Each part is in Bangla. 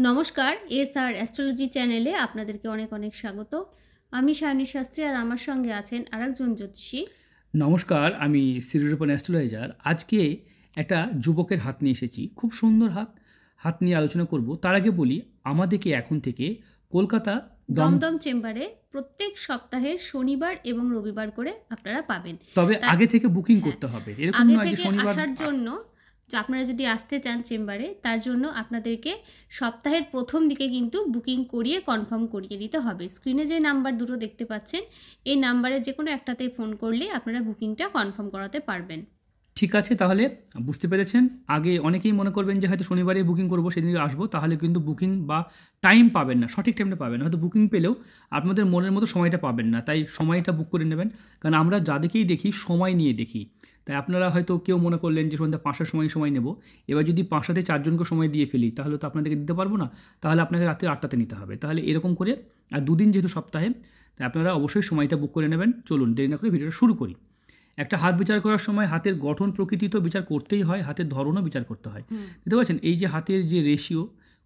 নমস্কার, এসআর অ্যাস্ট্রোলজি চ্যানেলে আপনাদেরকে অনেক অনেক স্বাগত। আমি সায়নী শাস্ত্রী, আর আমার সঙ্গে আছেন আরেকজন জ্যোতিষী। নমস্কার, আমি সিরিরূপন অ্যাস্ট্রোলজার। আজকে একটা যুবকের হাত নিয়ে এসেছি, খুব সুন্দর হাত নিয়ে আলোচনা করব। তার আগে বলি, আমাদেরকে এখন থেকে কলকাতা দমদম চেম্বারে প্রত্যেক সপ্তাহের শনিবার এবং রবিবার করে আপনারা পাবেন। তবে আগে থেকে বুকিং করতে হবে, এরকম নয় যে থেকে শনিবার আসার জন্য আপনারা যদি আসতে চান চেম্বারে, তার জন্য আপনাদেরকে সপ্তাহের প্রথম দিকে কিন্তু বুকিং করিয়ে কনফার্ম করিয়ে দিতে হবে। স্ক্রিনে যে নাম্বার দুটো দেখতে পাচ্ছেন, এই নাম্বারে যে কোনো একটাতে ফোন করলে আপনারা বুকিংটা কনফার্ম করাতে পারবেন। ঠিক আছে, তাহলে বুঝতে পেরেছেন। আগে অনেকেই মনে করবেন যে হয়তো শনিবারে বুকিং করবো, সেদিন আসবো, তাহলে কিন্তু বুকিং বা টাইম পাবেন না, সঠিক টাইমটা পাবেন না। হয়তো বুকিং পেলেও আপনাদের মনের মতো সময়টা পাবেন না, তাই সময়টা বুক করে নেবেন। কারণ আমরা যাদেরকেই দেখি সময় নিয়ে দেখি, তাই আপনারা হয়তো কেউ মনে করলেন যে সন্ধ্যা 5টার সময় নেব, এবার যদি 5টাতে 4জনকে সময় দিয়ে ফেলি তাহলে তো আপনাদেরকে দিতে পারবো না, তাহলে আপনাকে রাত্রি 8টাতে নিতে হবে। তাহলে এরকম করে, আর দুদিন যেহেতু সপ্তাহে, তাই আপনারা অবশ্যই সময়টা বুক করে নেবেন। চলুন দেরি না করে ভিডিওটা শুরু করি। একটা হাত বিচার করার সময় হাতের গঠন প্রকৃতি তো বিচার করতেই হয়, হাতের ধরনও বিচার করতে হয়। বুঝতে পারছেন, এই যে হাতের যে রেশিও,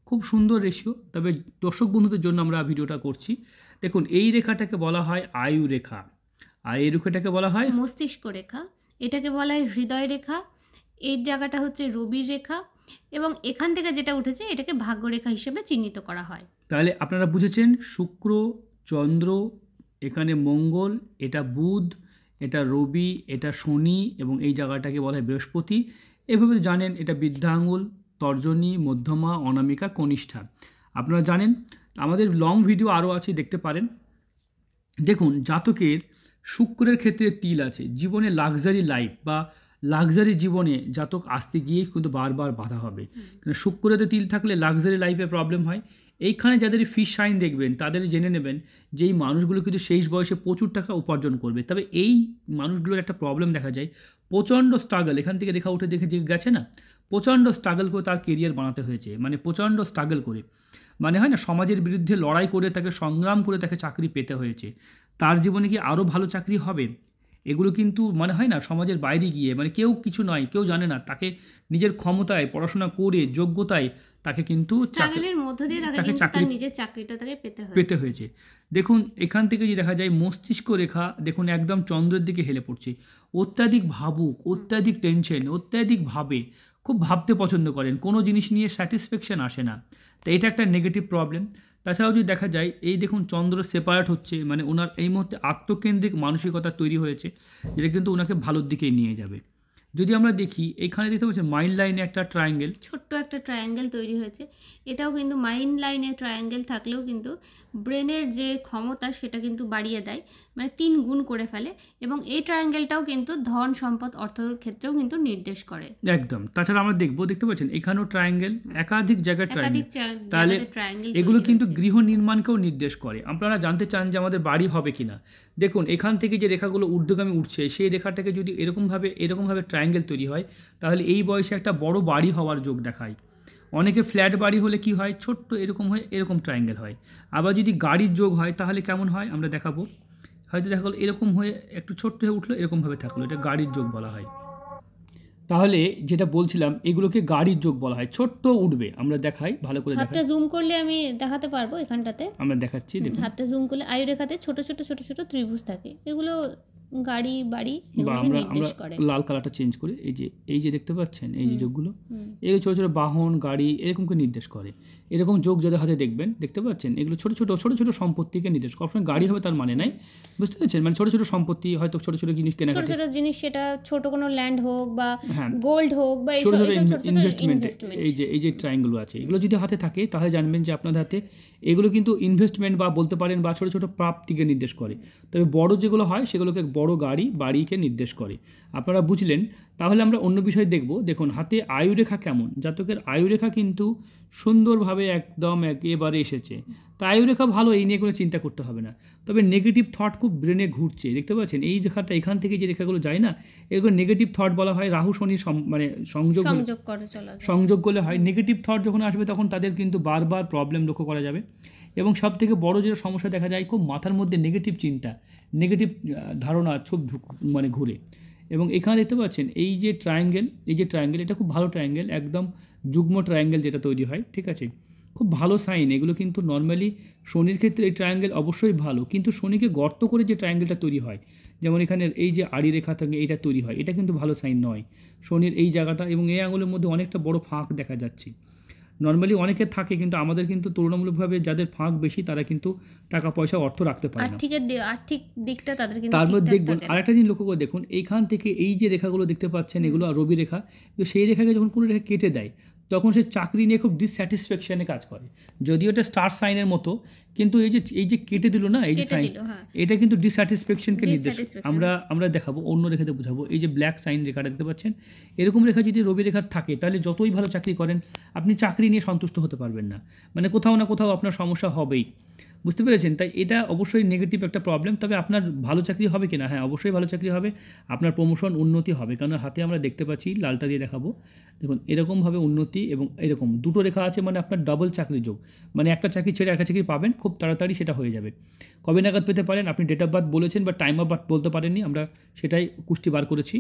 খুব সুন্দর রেশিও। তবে দর্শক বন্ধুদের জন্য আমরা ভিডিওটা করছি। দেখুন, এই রেখাটাকে বলা হয় আয়ু রেখা, আর এই রেখাটাকে বলা হয় মস্তিষ্ক রেখা, এটাকে বলা হয় হৃদয় রেখা। এই জায়গাটা হচ্ছে রবির রেখা, এবং এখান থেকে যেটা উঠেছে এটাকে ভাগ্যরেখা হিসেবে চিহ্নিত করা হয়। তাহলে আপনারা বুঝেছেন, শুক্র, চন্দ্র, এখানে মঙ্গল, এটা বুধ, এটা রবি, এটা শনি, এবং এই জায়গাটাকে বলা হয় বৃহস্পতি। এভাবে জানেন এটা বৃদ্ধা আঙুল, তর্জনী, মধ্যমা, অনামিকা, কনিষ্ঠা। আপনারা জানেন, আমাদের লং ভিডিও আরও আছে, দেখতে পারেন। দেখুন, জাতকের শুক্রের ক্ষেত্রে তিল আছে, জীবনে লাক্সারি লাইফ বা লাক্সারি জীবনে জাতক আসতে গিয়েই কিন্তু বারবার বাধা হবে। কারণ শুক্রেতে তিল থাকলে লাক্সারি লাইফে প্রবলেম হয়। এইখানে যাদের ফিশ সাইন দেখবেন তাদের জেনে নেবেন যে এই মানুষগুলো কিন্তু শেষ বয়সে প্রচুর টাকা উপার্জন করবে। তবে এই মানুষগুলোর একটা প্রবলেম দেখা যায়, প্রচণ্ড স্ট্রাগল। এখান থেকে রেখা উঠে দেখে গেছে না, প্রচণ্ড স্ট্রাগল করে তার কেরিয়ার বানাতে হয়েছে, মানে প্রচণ্ড স্ট্রাগল করে, মানে হয় না, সমাজের বিরুদ্ধে লড়াই করে তাকে সংগ্রাম করে তাকে চাকরি পেতে হয়েছে। তার জীবনে কি আরও ভালো চাকরি হবে? এগুলো কিন্তু মানে হয় না, সমাজের বাইরে গিয়ে, মানে কেউ কিছু নয়, কেউ জানে না, তাকে নিজের ক্ষমতায় পড়াশোনা করে যোগ্যতায় তাকে কিন্তু স্ট্রাগলের মধ্য দিয়ে তাকে চাকরি, নিজের চাকরিটা তাকে পেতে হয়েছে। দেখুন, এখান থেকে যে দেখা যায় মস্তিষ্ক রেখা, দেখুন একদম চন্দ্রের দিকে হেলে পড়ছে। অত্যাধিক ভাবুক, অত্যাধিক টেনশন, অত্যাধিক ভাবে, খুব ভাবতে পছন্দ করেন, কোনো জিনিস নিয়ে স্যাটিসফ্যাকশন আসে না। তো এটা একটা নেগেটিভ প্রবলেম। তাছাড়াও যদি দেখা যায়, এই দেখুন চন্দ্র সেপারেট হচ্ছে, মানে ওনার এই মুহূর্তে আত্মকেন্দ্রিক মানসিকতা তৈরি হয়েছে, যেটা কিন্তু ওনাকে ভালোর দিকেই নিয়ে যাবে। যদি আমরা দেখি, এখানে দেখতে পাচ্ছি মাইন্ড লাইনে একটা ট্রায়াঙ্গেল, ছোট্ট একটা ট্রায়াঙ্গেল তৈরি হয়েছে। এটাও কিন্তু মাইন্ড লাইনে ট্রায়াঙ্গেল থাকলেও কিন্তু ব্রেনের যে ক্ষমতা সেটা কিন্তু বাড়িয়ে দেয়, মানে 3 গুণ করে ফেলে। এবং এই ট্রায়াঙ্গেলটাও কিন্তু ধন, সম্পদ, অর্থের ক্ষেত্রেও কিন্তু নির্দেশ করে একদম। তাছাড়া আমরা দেখতে পাচ্ছেন এখানেও ট্রায়াঙ্গেল, একাধিক জায়গায় ট্রায়াঙ্গেল। তাহলে এগুলো কিন্তু গৃহ নির্মাণকেও নির্দেশ করে। আপনারা জানতে চান যে আমাদের বাড়ি হবে কিনা, দেখুন এখান থেকে যে রেখাগুলো ঊর্ধ্বগামী উঠছে, সেই রেখাটাকে যদি এরকমভাবে ট্রায়াঙ্গেল তৈরি হয়, তাহলে এই বয়সে একটা বড় বাড়ি হওয়ার যোগ দেখায়। অনেকে ফ্ল্যাট বাড়ি হলে কি হয়, ছোট্ট এরকম হয়ে এরকম ট্রায়াঙ্গেল হয়। আবার যদি গাড়ির যোগ হয় তাহলে কেমন হয় আমরা দেখাবো। হয়তো দেখা গেলো এরকম হয়ে একটু ছোট্ট হয়ে উঠলো, এরকমভাবে থাকলো, এটা গাড়ির যোগ বলা হয়। তাহলে যেটা বলছিলাম, এগুলোকে গাড়ির যোগ বলা হয়। ছোট্ট উঠবে, আমরা দেখাই ভালো করে, হাতটা জুম করলে আমি দেখাতে পারবো। এখানটাতে আমরা দেখাচ্ছি, দেখুন হাতটা জুম করলে আয়ু রেখাতে ছোট ছোট ছোট ছোট ত্রিভুজ থাকে, এগুলো গাড়ি, বাড়ি বা আমরা লাল কালারটা চেঞ্জ করে এই যে দেখতে পাচ্ছেন এই যে যোগগুলো, এই ছোট ছোট বাহন, গাড়ি, এরকমকে নির্দেশ করে। এরকম যোগ যাদের হাতে দেখতে পাচ্ছেন, এগুলো ছোট ছোট ছোট ছোট সম্পত্তিকে নির্দেশ করে। সবসময় গাড়ি হবে তার মানে নাই, বুঝতে পারছেন, মানে ছোট ছোট সম্পত্তি, হয়তো ছোট ছোট জিনিস কেনাকাটা, ছোট ছোট জিনিস, সেটা ছোট কোনো ল্যান্ড হোক বা গোল্ড হোক বা ছোট ছোট ইনভেস্টমেন্ট। এই যে ট্রায়াঙ্গেল আছে, এগুলো যদি হাতে থাকে তাহলে জানবেন যে আপনাদের হাতে এগুলো কিন্তু ইনভেস্টমেন্ট বা বলতে পারেন বা ছোট ছোট প্রাপ্তিকে নির্দেশ করে। তবে বড় যেগুলো হয় সেগুলোকে বড় বাড়িকে নির্দেশ করে। আপনারা বুঝলেন। তাহলে আমরা অন্য বিষয় দেখব। দেখুন হাতে আয়ুরেখা কেমন, জাতকের আয়ুরেখা কিন্তু সুন্দরভাবে একদম একেবারে এসেছে। তা আয়ুরেখা ভালো, এই নিয়ে কোনো চিন্তা করতে হবে না। তবে নেগেটিভ থট খুব ব্রেনে ঘুরছে, দেখতে পাচ্ছেন এই রেখাটা, এখান থেকে যে রেখাগুলো যায় না, এগুলো নেগেটিভ থট বলা হয়। রাহু শনি মানে সংযোগ করলে হয়। নেগেটিভ থট যখন আসবে তখন তাদের কিন্তু বারবার প্রবলেম লক্ষ্য করা যাবে। এবং সব থেকে বড় যেটা সমস্যা দেখা যায়, খুব মাথার মধ্যে নেগেটিভ চিন্তা, নেগেটিভ ধারণা খুব মানে ঘুরে। এবং এখানে দেখতে পাচ্ছেন এই যে ট্রায়াঙ্গেল, এটা খুব ভালো ট্রায়াঙ্গেল, একদম যুগ্ম ট্রায়াঙ্গেল যেটা তৈরি হয়, ঠিক আছে। খুব ভালো সাইন। এগুলো কিন্তু নর্মালি শনির ক্ষেত্রে এই ট্রায়াঙ্গেল অবশ্যই ভালো, কিন্তু শনিকে গর্ত করে যে ট্রায়াঙ্গেলটা তৈরি হয়, যেমন এখানে এই যে আড়ি রেখা থেকে এইটা তৈরি হয়, এটা কিন্তু ভালো সাইন নয়। শনির এই জায়গাটা এবং এই আঙুলের মধ্যে অনেকটা বড় ফাঁক দেখা যাচ্ছে। নর্মালি অনেকের থাকে, কিন্তু আমাদের কিন্তু তুলনামূলকভাবে যাদের ফাঁক বেশি তারা কিন্তু টাকা পয়সা অর্থ রাখতে পারে না। আর্থিক দিকটা তাদের কিন্তু তার মধ্যে ঠিকঠাক দেখবেন থাকে না। আরেকটা জিনিস লক্ষ্য করে দেখুন, এইখান থেকে এই যে রেখাগুলো দেখতে পাচ্ছেন এগুলো রবি রেখা, তো সেই রেখাকে যখন কোনো রেখা কেটে দেয় তখন সে চাকরি নিয়ে খুব ডিসস্যাটিসফ্যাকশনে কাজ করে। যদিও এটা স্টার সাইনের মতো, কিন্তু এই যে কেটে দিল না, এই যে কেটে সাইন, দিল, হ্যাঁ। এটা কিন্তু ডিসস্যাটিসফ্যাকশনকে নির্দেশ। Dissatisfaction। আমরা দেখাবো, অন্য রেখাতে বোঝাবো। এই যে ব্ল্যাক সাইন রেখাটা দেখতে পাচ্ছেন, এরকম রেখা যদি রবি রেখার থাকে তাহলে যতই ভালো চাকরি করেন আপনি চাকরি নিয়ে সন্তুষ্ট হতে পারবেন না, মানে কোথাও না কোথাও আপনার সমস্যা হবেই। বুঝতে পেরেছেন? তাই এটা অবশ্যই নেগেটিভ একটা প্রবলেম। তবে আপনার ভালো চাকরি হবে কিনা, হ্যাঁ অবশ্যই ভালো চাকরি হবে, আপনার প্রমোশন উন্নতি হবে। কারণ হাতে আমরা দেখতে পাচ্ছি, লালটা দিয়ে দেখাবো, দেখুন এরকমভাবে উন্নতি এবং এরকম দুটো রেখা আছে, মানে আপনার ডাবল চাকরি যোগ, মানে একটা চাকরি ছেড়ে একটা চাকরি পাবেন, খুব তাড়াতাড়ি সেটা হয়ে যাবে। কবে নাগাদ পেতে পারেন আপনি ডেট অফ বার্থ বলেছেন বা টাইম অফ বার্থ বলতে পারেননি, আমরা সেটাই কুষ্টি বার করেছি।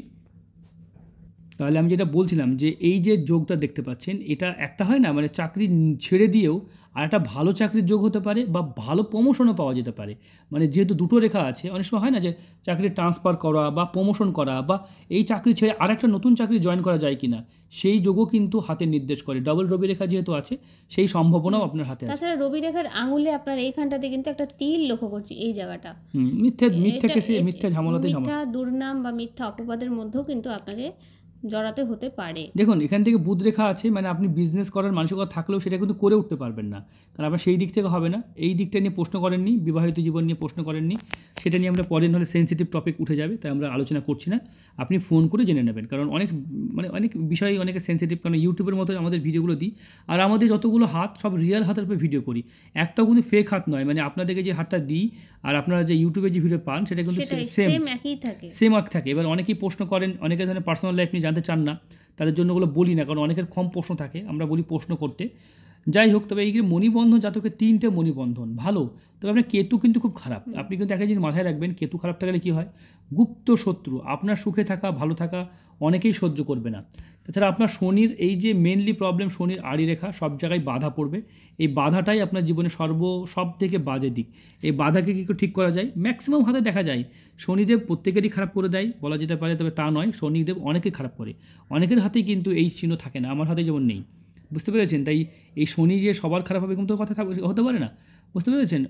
তাহলে আমি যেটা বলছিলাম যে এই যে যোগটা দেখতে পাচ্ছেন, এটা একটা হয় না, মানে চাকরি ছেড়ে দিয়েও আর একটা ভালো চাকরির যোগ হতে পারে বা ভালো প্রমোশনও পাওয়া যেতে পারে। মানে যেহেতু দুটো রেখা আছে, অনেক সময় হয় না যে চাকরি ট্রান্সফার করা বা প্রমোশন করা, বা এই চাকরি ছেড়ে আর একটা নতুন চাকরি জয়েন করা যায় কিনা, সেই যোগও কিন্তু হাতে নির্দেশ করে। ডবল রবি রেখা যেহেতু আছে, সেই সম্ভাবনাও আপনার হাতে আছে। তাছাড়া রবি রেখার আঙুলে আপনার এইখানটাতে কিন্তু একটা তিল লক্ষ্য করছি, এই জায়গাটা। মিথ্যা ঝামেলাতে মিথ্যা দুর্নাম বা মিথ্যা অপবাদের মধ্যেও কিন্তু আপনাকে জড়াতে হতে পারে। দেখুন এখান থেকে বুধ রেখা আছে, মানে আপনি বিজনেস করার মানসিকতা থাকলেও সেটা কিন্তু করে উঠতে পারবেন না, কারণ আপনার সেই দিক থেকে হবে না। এই দিকটা নিয়ে প্রশ্ন করেননি, বিবাহিত জীবন নিয়ে প্রশ্ন করেননি, সেটা নিয়ে আমরা পরে নাহলে সেন্সিটিভ টপিক উঠে যাবে, তাই আমরা আলোচনা করছি না। আপনি ফোন করে জেনে নেবেন, কারণ অনেক বিষয় অনেকে সেন্সিটিভ, কারণ ইউটিউবের মতো আমাদের ভিডিওগুলো দিই, আর আমাদের যতগুলো হাত সব রিয়েল হাতের উপরে ভিডিও করি, একটাও কিন্তু ফেক হাত নয়। মানে আপনাদেরকে যে হাতটা দিই আর আপনারা যে ইউটিউবে যে ভিডিও পান সেটা কিন্তু সেম একই থাকে, সেম আর্ক থাকে। এবার অনেকেই প্রশ্ন করেন, অনেকের ধরনের পার্সোনাল লাইফ নিয়ে জানতে চান না, তাদের জন্য ওগুলো বলি না, কারণ অনেকের কম প্রশ্ন থাকে, আমরা বলি প্রশ্ন করতে। যাই হোক, তবে এই যে মণিবন্ধন জাতকের 3টে মণিবন্ধন ভালো, তবে আপনার কেতু কিন্তু খুব খারাপ। আপনি কিন্তু একটা জিনিস মাথায় রাখবেন, কেতু খারাপ থাকলে কী হয়, গুপ্ত শত্রু আপনার সুখে থাকা ভালো থাকা অনেকেই সহ্য করবে না। তাছাড়া আপনার শনির এই যে মেনলি প্রবলেম, শনির আড়ি রেখা সব জায়গায় বাধা পড়বে, এই বাধাটাই আপনার জীবনে সব থেকে বাজে দিক। এই বাধাকে কী করে ঠিক করা যায়, ম্যাক্সিমাম হাতে দেখা যায় শনিদেব প্রত্যেকেরই খারাপ করে দেয় বলা যেতে পারে, তবে তা নয়, শনিদেব অনেকেই খারাপ করে, অনেকের হাতেই কিন্তু এই চিহ্ন থাকে না, আমার হাতে যেমন নেই। বুঝতে পেরেছেন? তাই এই শনি যে সবার খারাপ হবে কিন্তু কথা হতে পারে না। বুঝতে পেরেছেন?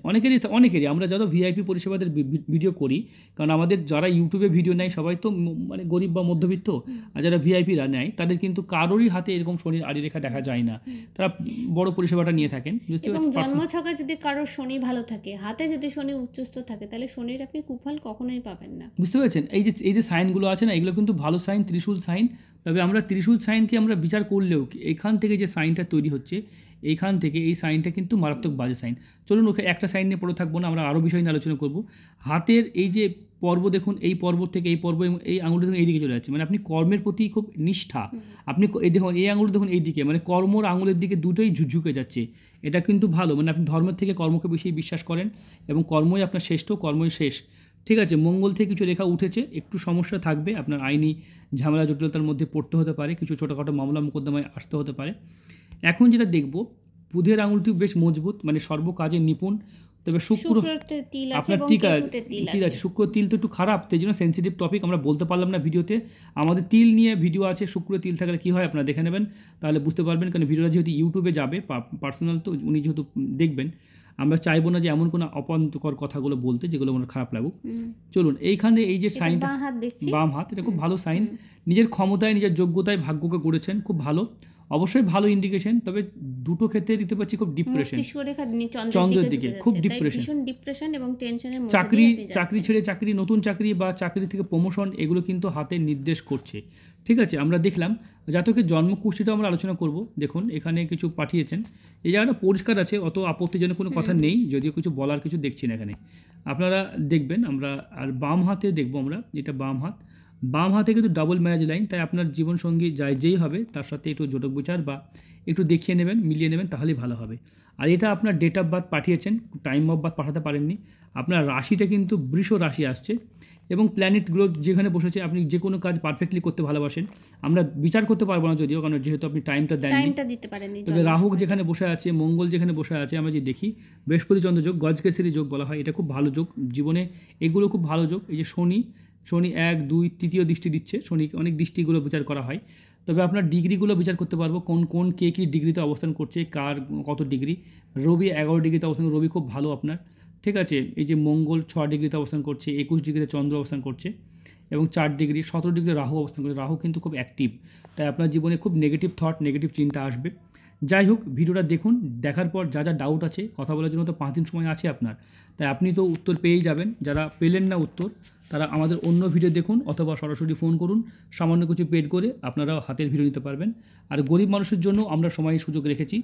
অনেকেরই আমরা যত ভিআইপি পরিষেবাদের ভিডিও করি, কারণ আমাদের যারা ইউটিউবে ভিডিও নেয় সবাই তো মানে গরিব বা মধ্যবিত্ত, আর যারা ভিআইপিরা নেয় তাদের কিন্তু কারোরই হাতে এরকম শনির আড়ি রেখা দেখা যায় না, তারা বড় পরিষেবাটা নিয়ে থাকেন। বুঝতে এবং পারছেন? জন্মছকে যদি কারোর শনি ভালো থাকে, হাতে যদি শনি উচ্চস্থ থাকে, তাহলে শনির আপনি কুফল কখনোই পাবেন না। বুঝতে পেরেছেন? এই যে সাইনগুলো আছে না, এগুলো কিন্তু ভালো সাইন, ত্রিশূল সাইন। তবে আমরা ত্রিশূল সাইনকে আমরা বিচার করলেও এখান থেকে যে সাইনটা তৈরি হচ্ছে, এইখান থেকে এই সাইনটা কিন্তু মারাত্মক বাজে সাইন। চলুন ওকে একটা সাইন নিয়ে পড়ে থাকবো না, আমরা আরও বিষয় নিয়ে আলোচনা করব। হাতের এই যে পর্ব দেখুন, এই পর্ব থেকে এই পর্ব এবং এই আঙুলটা দেখুন এইদিকে চলে যাচ্ছে, মানে আপনি কর্মের প্রতি খুব নিষ্ঠা। আপনি এই দেখুন এই আঙুল দেখুন এইদিকে, মানে কর্মর আঙুলের দিকে দুটোই ঝুঁকে যাচ্ছে, এটা কিন্তু ভালো। মানে আপনি ধর্মের থেকে কর্মকে বেশি বিশ্বাস করেন এবং কর্মই আপনার শ্রেষ্ঠ, কর্মই শেষ। ঠিক আছে, মঙ্গল থেকে কিছু রেখা উঠেছে, একটু সমস্যা থাকবে, আপনার আইনি ঝামেলা জটিলতার মধ্যে পড়তে হতে পারে, কিছু ছোটোখাটো মামলা মোকদ্দমায় আসতে হতে পারে। এখন যেটা দেখব, বুধের আঙুলটি বেশ মজবুত, মানে সর্বকাজে নিপুণ। তবে শুক্র আপনার তিল আছে, শুক্র তিল তো একটু খারাপ, সেই জন্য সেন্সিটিভ টপিক আমরা বলতে পারলাম না ভিডিওতে। আমাদের তিল নিয়ে ভিডিও আছে, শুক্র তিল থাকলে কী হয় আপনারা দেখে নেবেন, তাহলে বুঝতে পারবেন। কারণ ভিডিওটা যেহেতু ইউটিউবে যাবে, পার্সোনাল তো উনি যেহেতু দেখবেন, আমরা চাইবো না যে এমন কোনো অপন্তকর কথাগুলো বলতে যেগুলো আমার খারাপ লাগুক। চলুন এইখানে এই যে সাইনটা, বাম হাত, এটা খুব ভালো সাইন। নিজের ক্ষমতায় নিজের যোগ্যতায় ভাগ্যকে গড়েছেন, খুব ভালো, অবশ্যই ভালো ইন্ডিকেশন। তবে দুটো ক্ষেত্রে দিতে পারছি খুব ডিপ্রেশন, চন্দ্রের দিকে খুব ডিপ্রেশন এবং টেনশনের মধ্যে চাকরি ছেড়ে নতুন চাকরি বা চাকরি থেকে প্রমোশন, এগুলো কিন্তু হাতে নির্দেশ করছে। ঠিক আছে, আমরা দেখলাম জাতকের জন্মকুষ্ঠিটাও আমরা আলোচনা করব। দেখুন এখানে কিছু পাঠিয়েছেন, এই জায়গাটা পরিষ্কার আছে, অত আপত্তিজনক কোনো কথা নেই, যদিও কিছু বলার কিছু দেখছি না এখানে, আপনারা দেখবেন। আমরা আর বাম হাতে দেখব, আমরা এটা বাম হাতে কিন্তু ডাবল ম্যারেজ লাইন, তাই আপনার জীবনসঙ্গী যেই হবে তার সাথে একটু জোটক বিচার বা একটু দেখিয়ে নেবেন, মিলিয়ে নেবেন, তাহলেই ভালো হবে। আর এটা আপনার ডেট অফ বার্থ পাঠিয়েছেন, টাইম অফ বার্থ পাঠাতে পারেননি। আপনার রাশিটা কিন্তু বৃষ রাশি আসছে, এবং প্ল্যানেটগুলো যেখানে বসেছে আপনি যে কোনো কাজ পারফেক্টলি করতে ভালোবাসেন। আমরা বিচার করতে পারবো না যদিও, কারণ যেহেতু আপনি টাইমটা দেননি। টাইমটা দিতে পারেননি। তবে রাহু যেখানে বসে আছে, মঙ্গল যেখানে বসে আছে, আমরা যদি দেখি বৃহস্পতি চন্দ্র যোগ, গজকেসরি যোগ বলা হয়, এটা খুব ভালো যোগ জীবনে, এগুলো খুব ভালো যোগ। এই যে শনি 1 2 তৃতীয় দৃষ্টি দিচ্ছে, শনি অনেক দৃষ্টিগুলো বিচার করা হয়। তবে আপনার ডিগ্রিগুলো বিচার করতে পারবো, কোন কে কী ডিগ্রিতে অবস্থান করছে, কার কত ডিগ্রি। রবি 11 ডিগ্রিতে অবস্থান, রবি খুব ভালো আপনার, ঠিক আছে। এই যে মঙ্গল 6 ডিগ্রিতে অবস্থান করছে, 21 ডিগ্রিতে চন্দ্র অবস্থান করছে এবং 4 ডিগ্রি 17 ডিগ্রি রাহু অবস্থান করছে। রাহু কিন্তু খুব অ্যাক্টিভ, তাই আপনার জীবনে খুব নেগেটিভ থট, নেগেটিভ চিন্তা আসবে। যাই হোক, ভিডিওটা দেখুন, দেখার পর যা যা ডাউট আছে, কথা বলার জন্য তো 5 দিন সময় আছে আপনার, তাই আপনি তো উত্তর পেয়েই যাবেন। যারা পেলেন না উত্তর, তারা আমাদের অন্য ভিডিও দেখুন অথবা সরাসরি ফোন করুন, সামান্য কিছু পেড করে আপনারা হাতের ভিডিও নিতে পারবেন। আর গরিব মানুষের জন্য আমরা সময় সুযোগ রেখেছি,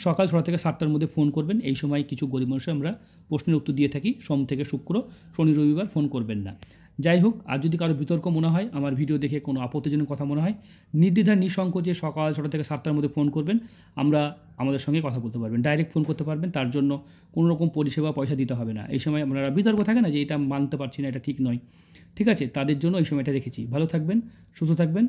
সকাল 6টা থেকে 7টার মধ্যে ফোন করবেন। এই সময় কিছু গরিব মানুষের আমরা প্রশ্নের উত্তর দিয়ে থাকি, সোম থেকে শুক্র, শনি রবিবার ফোন করবেন না। যাই হোক, আর যদি কারো বিতর্ক মনে হয়, আমার ভিডিও দেখে কোনো আপত্তিজনক কথা মনে হয়, নির্দ্বিধায় নিঃসংকোচে সকাল 6টা থেকে 7টার মধ্যে ফোন করবেন, আমরা আমাদের সঙ্গে কথা বলতে পারবেন, ডাইরেক্ট ফোন করতে পারবেন। তার জন্য কোনো রকম পরিষেবা পয়সা দিতে হবে না। এই সময় আপনারা বিতর্ক থাকে না যে এটা মানতে পারছি না, এটা ঠিক নয়, ঠিক আছে, তাদের জন্য এই সময়টা রেখেছি। ভালো থাকবেন, সুস্থ থাকবেন,